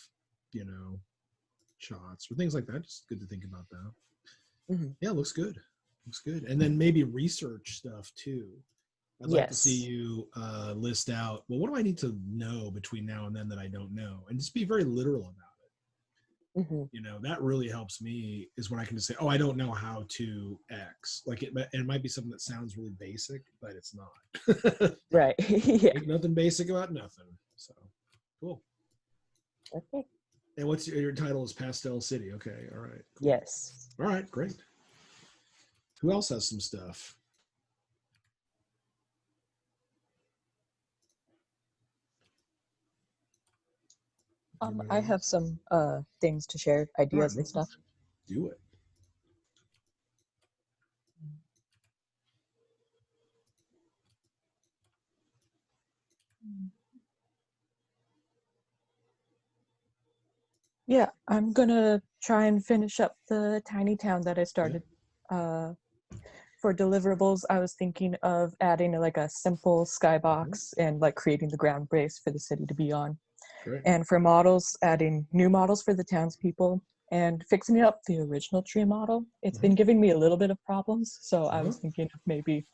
shots or things like that. Just good to think about that. Mm-hmm. Yeah, looks good. Looks good. And then maybe research stuff too. I'd like to see you list out, well, what do I need to know between now and then that I don't know? And just be very literal about it. Mm-hmm. That really helps me, is when I can just say, oh, I don't know how to X. Like it might be something that sounds really basic, but it's not. Right. Yeah. Ain't nothing basic about nothing. So cool. Okay. And what's your title is Pastel City. Okay. All right. Cool. Yes. All right. Great. Who else has some stuff? I have some things to share, ideas and stuff. Do it. Yeah, I'm gonna try and finish up the tiny town that I started. For deliverables, I was thinking of adding like a simple skybox and like creating the ground base for the city to be on. Great. And for models, adding new models for the townspeople and fixing up the original tree model. It's been giving me a little bit of problems, so I was thinking of maybe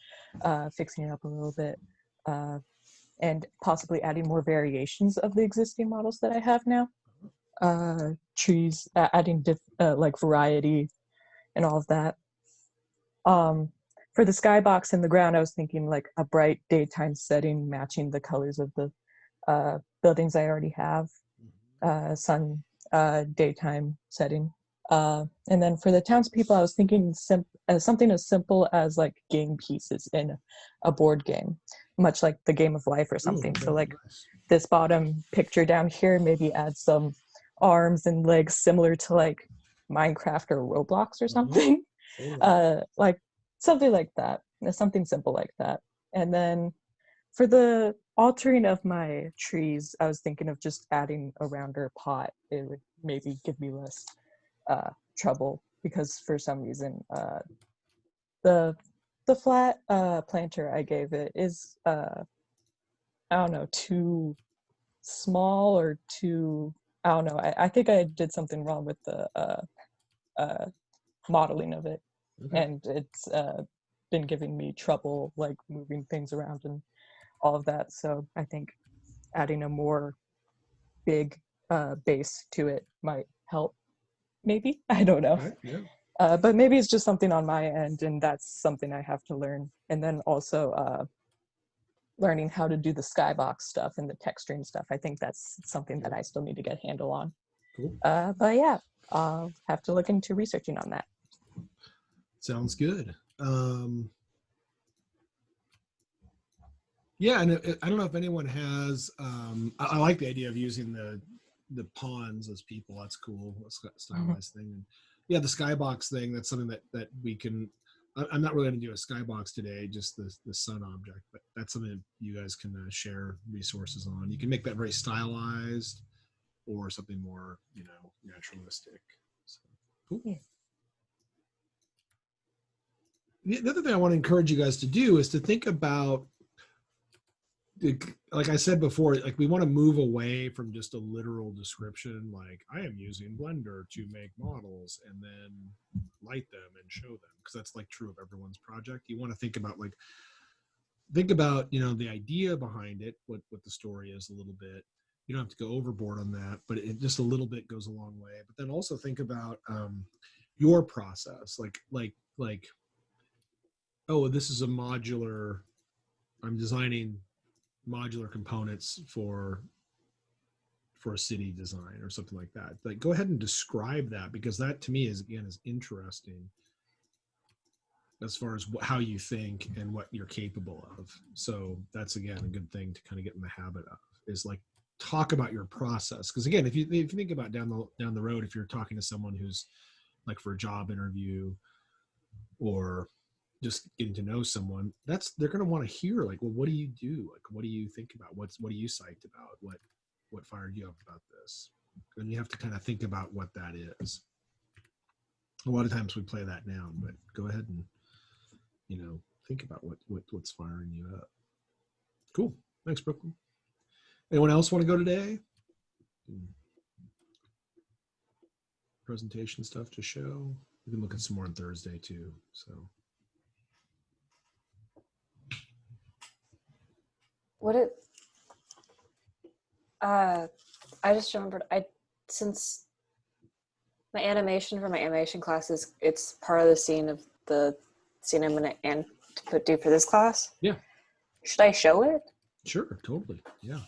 fixing it up a little bit and possibly adding more variations of the existing models that I have now. Trees, adding like variety and all of that. For the skybox and the ground, I was thinking like a bright daytime setting matching the colors of the buildings I already have. sun daytime setting. And then for the townspeople, I was thinking something as simple as like game pieces in a board game, much like the Game of Life or something. So like this bottom picture down here, maybe add some arms and legs similar to like Minecraft or Roblox or something. Like something like that, something simple like that. And then for the altering of my trees, I was thinking of just adding a rounder pot. It would maybe give me less trouble, because for some reason the flat planter I gave it is I don't know, too small or too, I don't know. I think I did something wrong with the modeling of it, and it's been giving me trouble like moving things around and all of that. So I think adding a more big base to it might help. Maybe, I don't know. But maybe it's just something on my end, and that's something I have to learn. And then also learning how to do the skybox stuff and the texturing stuff. I think that's something that I still need to get a handle on. Cool. But yeah, I'll have to look into researching on that. Sounds good. Yeah, and I don't know if anyone has. I like the idea of using the pawns as people. That's cool. That's a stylized thing. And yeah, the skybox thing. That's something that we can. I'm not really going to do a skybox today, just the sun object, but that's something that you guys can share resources on. You can make that very stylized, or something more, naturalistic. So, cool. Yeah. The other thing I want to encourage you guys to do is to think about, like I said before, like we want to move away from just a literal description, like I am using Blender to make models and then light them and show them, because that's like true of everyone's project. You want to think about the idea behind it, what the story is a little bit. You don't have to go overboard on that, but it just a little bit goes a long way. But then also think about your process, like oh, this is a modular. I'm designing modular components for a city design or something like that. Like, go ahead and describe that, because that to me is interesting as far as how you think and what you're capable of. So that's again a good thing to kind of get in the habit of, is like talk about your process. Because again, if you think about down the road, if you're talking to someone who's like for a job interview or just getting to know someone, they're going to want to hear like, well, what do you do? Like, what do you think about? What are you psyched about? What fired you up about this? And you have to kind of think about what that is. A lot of times we play that down, but go ahead and think about what's firing you up. Cool. Thanks, Brooklyn. Anyone else want to go today? Presentation stuff to show. We can look at some more on Thursday too. So. I just remembered, since my animation for my animation classes, it's part of the scene of the scene I'm going to do for this class. Yeah. Should I show it? Sure, totally. Yeah.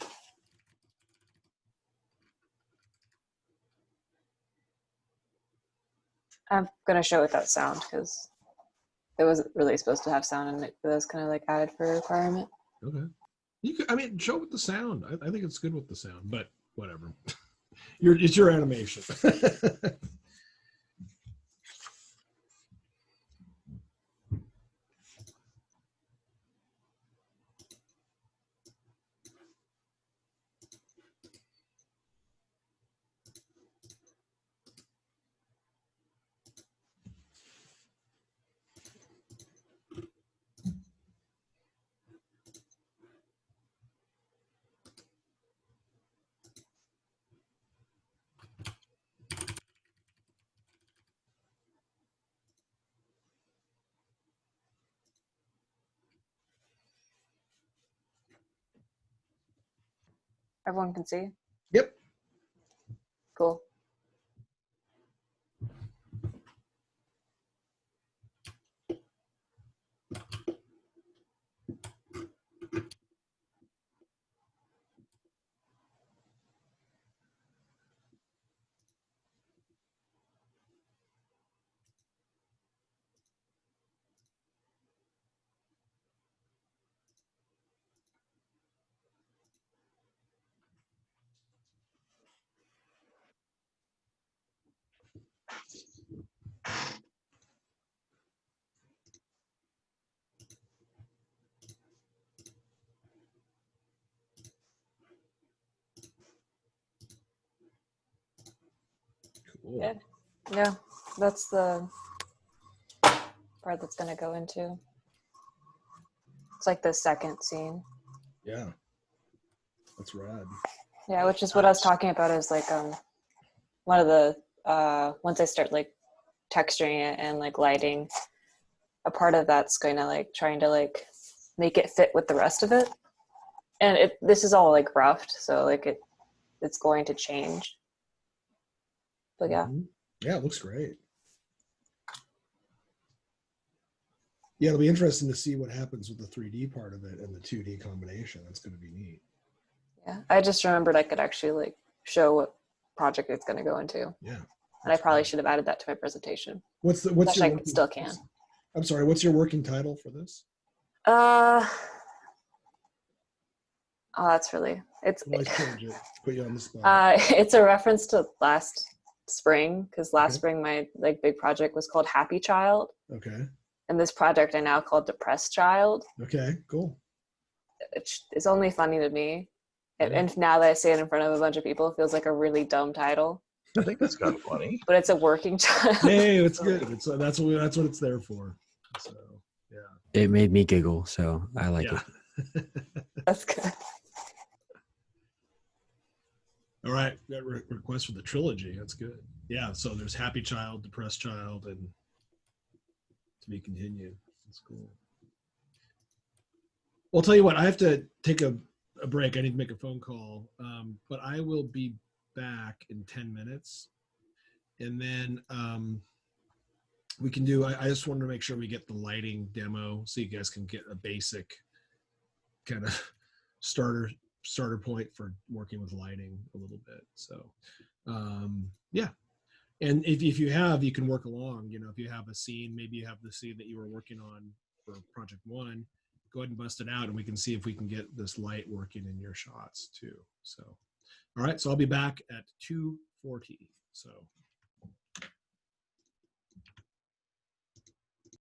I'm going to show it without sound, because it wasn't really supposed to have sound, and it was kind of like added for a requirement. Okay. Show with the sound. I think it's good with the sound, but whatever. It's your animation. Everyone can see? Yep. Cool. Cool. Yeah. Yeah, that's the part that's going to go into. It's like the second scene. Yeah. That's rad. Yeah, which is what I was talking about is like one of the once I start like texturing it and like lighting, a part of that's going to like trying to like make it fit with the rest of it. And this is all like roughed, so like it's going to change. But yeah. Mhm. Yeah, it looks great. Yeah, it'll be interesting to see what happens with the 3D part of it and the 2D combination. That's going to be neat. Yeah, I just remembered I could actually like show what project it's going to go into. Yeah. And I probably should have added that to my presentation. What's your Which I working, still can. I'm sorry, what's your working title for this? Oh, that's really Always change it. Put you on the spot. it's a reference to last spring, because last spring my like big project was called Happy Child. Okay. And this project I now call Depressed Child. Okay, cool. It's only funny to me. And now that I say it in front of a bunch of people, it feels like a really dumb title. I think that's kind of funny. But it's a working child. Hey, it's good. That's what it's there for. So yeah. It made me giggle, so I like it. That's good. All right, got request for the trilogy. That's good. Yeah, so there's Happy Child, Depressed Child, and to be continued. That's cool. Well, I'll tell you what, I have to take a break. I need to make a phone call, but I will be back in 10 minutes. And then we can do, I just wanted to make sure we get the lighting demo so you guys can get a basic kind of starter point for working with lighting a little bit. So yeah. And if you have, you can work along, if you have a scene, maybe you have the scene that you were working on for project 1, go ahead and bust it out and we can see if we can get this light working in your shots too. So, all right. So I'll be back at 2:40. So.